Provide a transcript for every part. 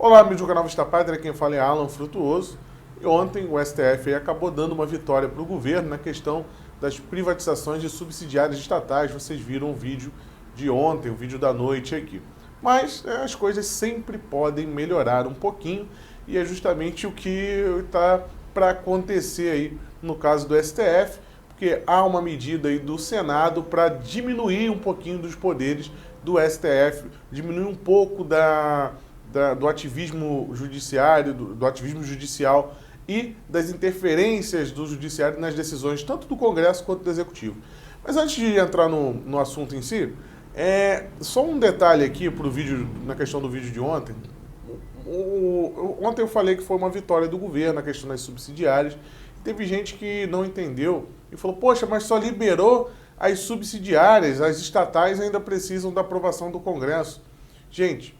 Olá, amigo do canal Vista Pátria, quem fala é Alan Frutuoso. E ontem o STF acabou dando uma vitória para o governo na questão das privatizações de subsidiárias estatais. Vocês viram o vídeo de ontem, o vídeo da noite aqui. Mas as coisas sempre podem melhorar um pouquinho e é justamente o que está para acontecer aí no caso do STF, porque há uma medida aí do Senado para diminuir um pouquinho dos poderes do STF, diminuir um pouco do ativismo judiciário, do ativismo judicial e das interferências do judiciário nas decisões tanto do Congresso quanto do Executivo. Mas antes de entrar no assunto em si, só um detalhe aqui pro vídeo, na questão do vídeo de ontem. Ontem eu falei que foi uma vitória do governo na questão das subsidiárias. Teve gente que não entendeu e falou, poxa, mas só liberou as subsidiárias, as estatais ainda precisam da aprovação do Congresso. Gente,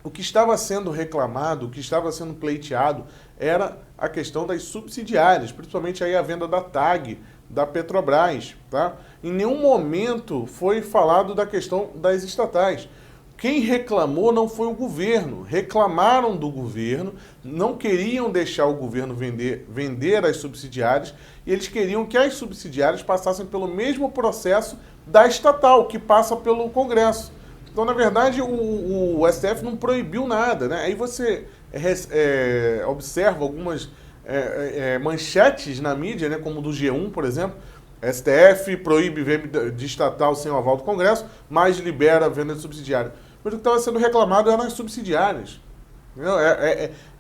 o que estava sendo reclamado, o que estava sendo pleiteado era a questão das subsidiárias, principalmente aí a venda da TAG, da Petrobras, tá? Em nenhum momento foi falado da questão das estatais. Quem reclamou não foi o governo, reclamaram do governo, não queriam deixar o governo vender as subsidiárias e eles queriam que as subsidiárias passassem pelo mesmo processo da estatal, que passa pelo Congresso. Então, na verdade, o STF não proibiu nada, né? Aí você observa algumas manchetes na mídia, né, como do G1, por exemplo. STF proíbe venda de estatal sem o aval do Congresso, mas libera a venda de subsidiária. Mas o que estava sendo reclamado eram as subsidiárias.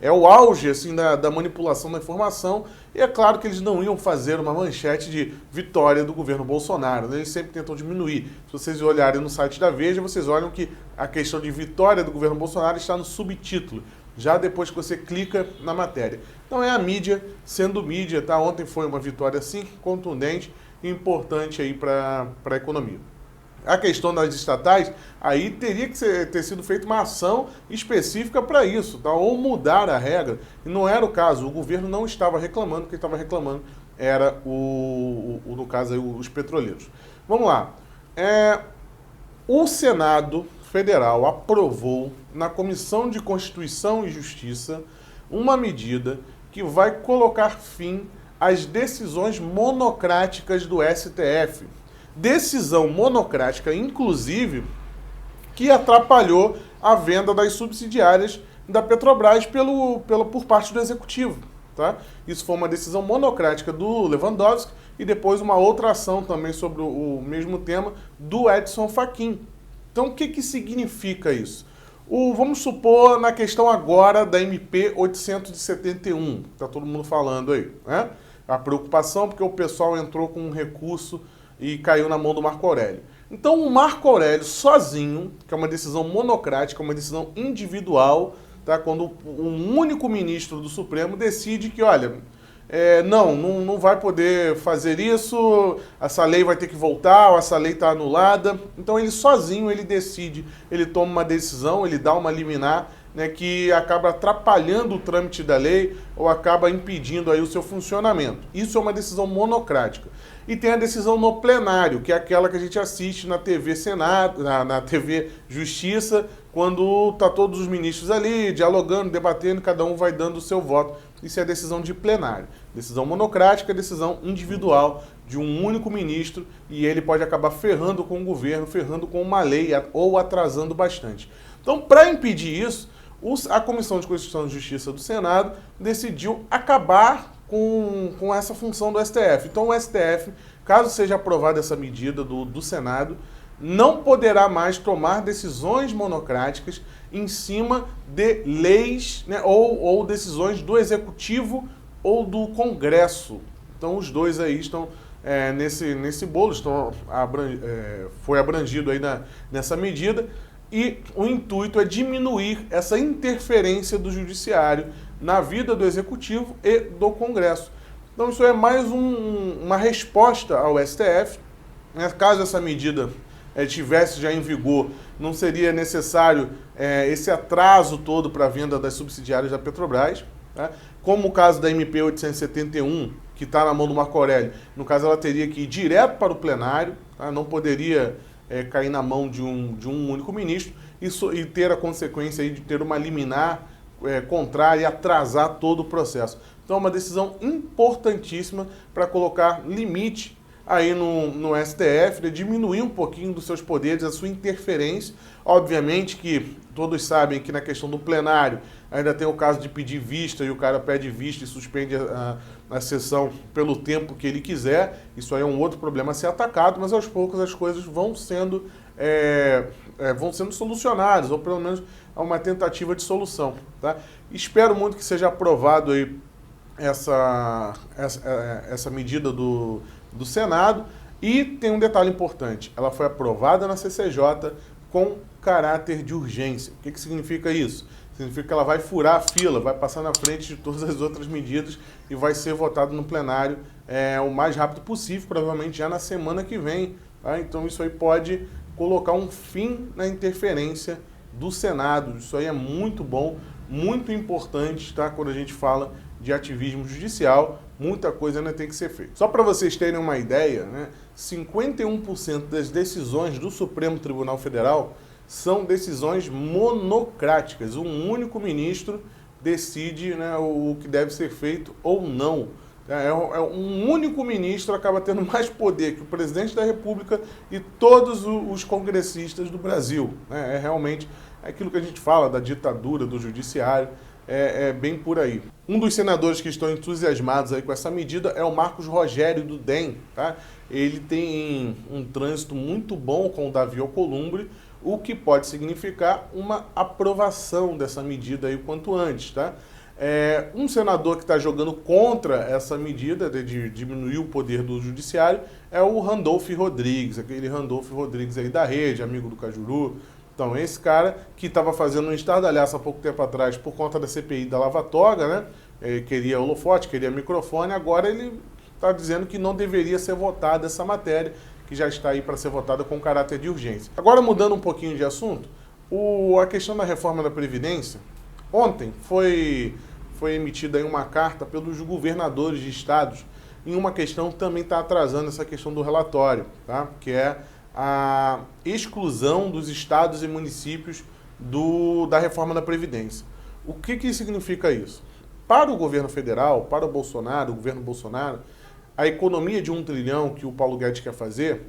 É o auge assim, da manipulação da informação, e é claro que eles não iam fazer uma manchete de vitória do governo Bolsonaro, né? Eles sempre tentam diminuir. Se vocês olharem no site da Veja, vocês olham que a questão de vitória do governo Bolsonaro está no subtítulo, já depois que você clica na matéria. Então é a mídia sendo mídia, tá? Ontem foi uma vitória assim, contundente e importante aí para a economia. A questão das estatais, aí teria que ter sido feita uma ação específica para isso, tá? Ou mudar a regra. E não era o caso, o governo não estava reclamando, quem estava reclamando era, no caso, aí, os petroleiros. Vamos lá. O Senado Federal aprovou, na Comissão de Constituição e Justiça, uma medida que vai colocar fim às decisões monocráticas do STF. Decisão monocrática, inclusive, que atrapalhou a venda das subsidiárias da Petrobras por parte do Executivo. Tá? Isso foi uma decisão monocrática do Lewandowski e depois uma outra ação também sobre o mesmo tema do Edson Fachin. Então, o que significa isso? Vamos supor na questão agora da MP 871, está todo mundo falando aí, né? A preocupação porque o pessoal entrou com um recurso e caiu na mão do Marco Aurélio. Então o Marco Aurélio sozinho, que é uma decisão monocrática, uma decisão individual, tá? Quando um único ministro do Supremo decide que, olha, não vai poder fazer isso, essa lei vai ter que voltar, ou essa lei está anulada. Então ele sozinho, ele decide, ele toma uma decisão, ele dá uma liminar, né, que acaba atrapalhando o trâmite da lei ou acaba impedindo aí o seu funcionamento. Isso é uma decisão monocrática. E tem a decisão no plenário, que é aquela que a gente assiste na TV Senado, na TV Justiça, quando tá todos os ministros ali dialogando, debatendo, cada um vai dando o seu voto. Isso é a decisão de plenário. Decisão monocrática, decisão individual de um único ministro, e ele pode acabar ferrando com o governo, ferrando com uma lei ou atrasando bastante. Então, para impedir isso, a Comissão de Constituição e Justiça do Senado decidiu acabar com essa função do STF. Então o STF, caso seja aprovada essa medida do Senado, não poderá mais tomar decisões monocráticas em cima de leis, né, ou decisões do Executivo ou do Congresso. Então os dois aí estão nesse bolo, foi abrangido aí nessa medida. E o intuito é diminuir essa interferência do Judiciário na vida do Executivo e do Congresso. Então isso é mais uma resposta ao STF. Caso essa medida estivesse já em vigor, não seria necessário esse atraso todo para a venda das subsidiárias da Petrobras. Tá? Como o caso da MP 871, que está na mão do Marco Aurélio, no caso ela teria que ir direto para o plenário, tá? Não poderia cair na mão de um único ministro e ter a consequência aí de ter uma liminar contrária e atrasar todo o processo. Então é uma decisão importantíssima para colocar limite aí no STF, diminuir um pouquinho dos seus poderes, a sua interferência. Obviamente que todos sabem que na questão do plenário ainda tem o caso de pedir vista, e o cara pede vista e suspende a sessão pelo tempo que ele quiser. Isso aí é um outro problema a ser atacado, mas aos poucos as coisas vão sendo solucionadas, ou pelo menos há uma tentativa de solução. Tá? Espero muito que seja aprovado aí essa medida do Senado. E tem um detalhe importante, ela foi aprovada na CCJ com caráter de urgência. O que significa isso? Significa que ela vai furar a fila, vai passar na frente de todas as outras medidas e vai ser votado no plenário o mais rápido possível, provavelmente já na semana que vem. Tá? Então isso aí pode colocar um fim na interferência do Senado. Isso aí é muito bom, muito importante, tá? Quando a gente fala de ativismo judicial, muita coisa ainda tem que ser feita. Só para vocês terem uma ideia, né, 51% das decisões do Supremo Tribunal Federal são decisões monocráticas. Um único ministro decide, né, o que deve ser feito ou não. Um único ministro acaba tendo mais poder que o presidente da República e todos os congressistas do Brasil. Né? É realmente aquilo que a gente fala da ditadura do judiciário. É bem por aí. Um dos senadores que estão entusiasmados aí com essa medida é o Marcos Rogério, do DEM. Tá? Ele tem um trânsito muito bom com o Davi Alcolumbre, o que pode significar uma aprovação dessa medida aí o quanto antes. Tá? Um senador que está jogando contra essa medida de diminuir o poder do judiciário é o Randolph Rodrigues, aquele Randolph Rodrigues aí da Rede, amigo do Cajuru. Então, esse cara que estava fazendo um estardalhaço há pouco tempo atrás por conta da CPI da Lava Toga, né? Queria holofote, queria microfone, agora ele está dizendo que não deveria ser votada essa matéria, que já está aí para ser votada com caráter de urgência. Agora, mudando um pouquinho de assunto, a questão da reforma da Previdência, ontem foi emitida aí uma carta pelos governadores de estados em uma questão que também está atrasando essa questão do relatório, tá? Que é a exclusão dos estados e municípios da reforma da Previdência. O que significa isso? Para o governo federal, para o governo Bolsonaro, a economia de 1 trilhão que o Paulo Guedes quer fazer,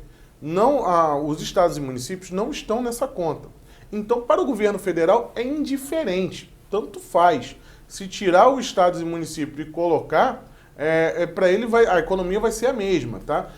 os estados e municípios não estão nessa conta. Então, para o governo federal é indiferente, tanto faz. Se tirar os estados e municípios e colocar, para ele a economia vai ser a mesma, tá?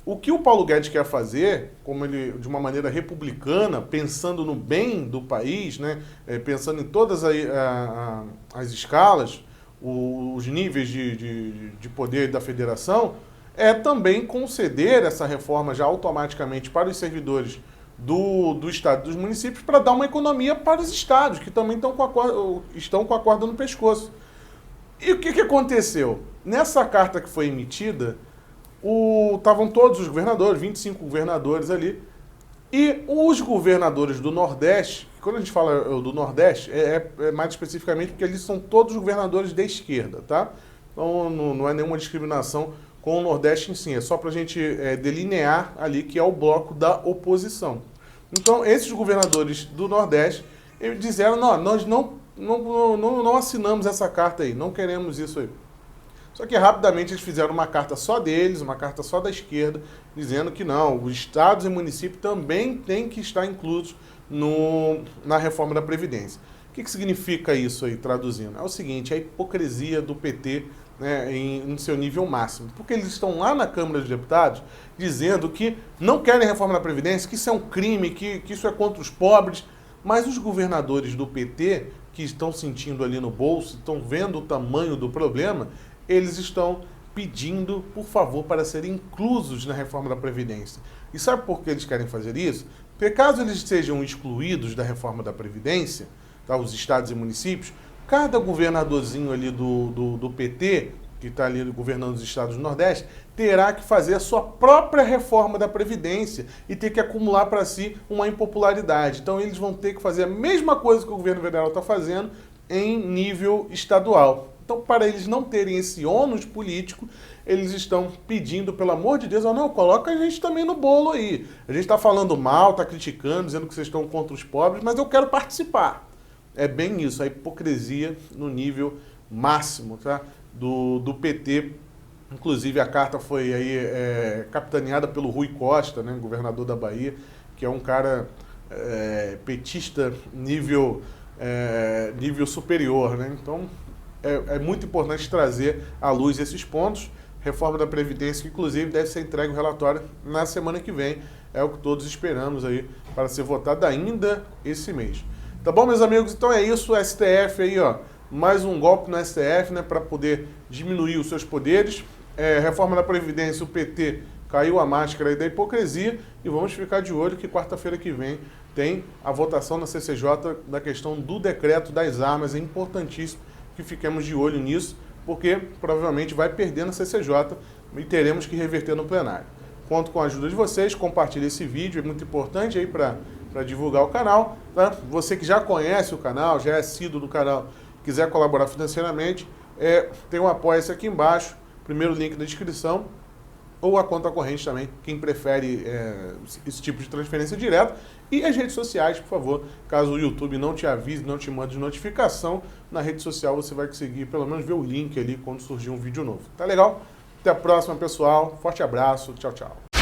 O que o Paulo Guedes quer fazer, como ele, de uma maneira republicana, pensando no bem do país, né, pensando em todas as escalas, os níveis de poder da federação, é também conceder essa reforma já automaticamente para os servidores do Estado e dos municípios para dar uma economia para os estados, que também estão com a corda no pescoço. E o que aconteceu? Nessa carta que foi emitida, estavam todos os governadores, 25 governadores ali, e os governadores do Nordeste, quando a gente fala do Nordeste, é mais especificamente porque eles são todos governadores da esquerda, tá? Então não é nenhuma discriminação com o Nordeste em si, é só para a gente delinear ali que é o bloco da oposição. Então, esses governadores do Nordeste, eles disseram, não, nós não assinamos essa carta aí, não queremos isso aí. Só que rapidamente eles fizeram uma carta só deles, uma carta só da esquerda, dizendo que não, os estados e municípios também têm que estar inclusos na reforma da Previdência. O que significa isso aí, traduzindo? É o seguinte, a hipocrisia do PT, né, no seu nível máximo. Porque eles estão lá na Câmara dos Deputados dizendo que não querem reforma da Previdência, que isso é um crime, que isso é contra os pobres, mas os governadores do PT, que estão sentindo ali no bolso, estão vendo o tamanho do problema, eles estão pedindo, por favor, para serem inclusos na reforma da Previdência. E sabe por que eles querem fazer isso? Porque caso eles sejam excluídos da reforma da Previdência, tá, os estados e municípios, cada governadorzinho ali do PT, que está ali governando os estados do Nordeste, terá que fazer a sua própria reforma da Previdência e ter que acumular para si uma impopularidade. Então eles vão ter que fazer a mesma coisa que o governo federal está fazendo em nível estadual. Então, para eles não terem esse ônus político, eles estão pedindo, pelo amor de Deus, não, coloca a gente também no bolo aí. A gente está falando mal, está criticando, dizendo que vocês estão contra os pobres, mas eu quero participar. é bem isso, a hipocrisia no nível máximo, tá? Do PT. Inclusive a carta foi aí capitaneada pelo Rui Costa, né, governador da Bahia, que é um cara petista nível superior, né? Então é muito importante trazer à luz esses pontos. Reforma da Previdência, que inclusive deve ser entregue o relatório na semana que vem, é o que todos esperamos aí para ser votado ainda esse mês. Tá bom, meus amigos? Então é isso, o STF aí, ó, mais um golpe no STF, né, para poder diminuir os seus poderes. Reforma da Previdência, o PT caiu a máscara aí da hipocrisia e vamos ficar de olho que quarta-feira que vem tem a votação na CCJ da questão do decreto das armas. É importantíssimo que fiquemos de olho nisso, porque provavelmente vai perder na CCJ e teremos que reverter no plenário. Conto com a ajuda de vocês, compartilhe esse vídeo, é muito importante aí para divulgar o canal, tá? Você que já conhece o canal, já é assíduo do canal, quiser colaborar financeiramente, tem um apoia-se aqui embaixo, primeiro link na descrição, ou a conta corrente também, quem prefere esse tipo de transferência direta. E as redes sociais, por favor, caso o YouTube não te avise, não te mande notificação, na rede social você vai conseguir pelo menos ver o link ali quando surgir um vídeo novo. Tá legal? Até a próxima, pessoal. Forte abraço. Tchau, tchau.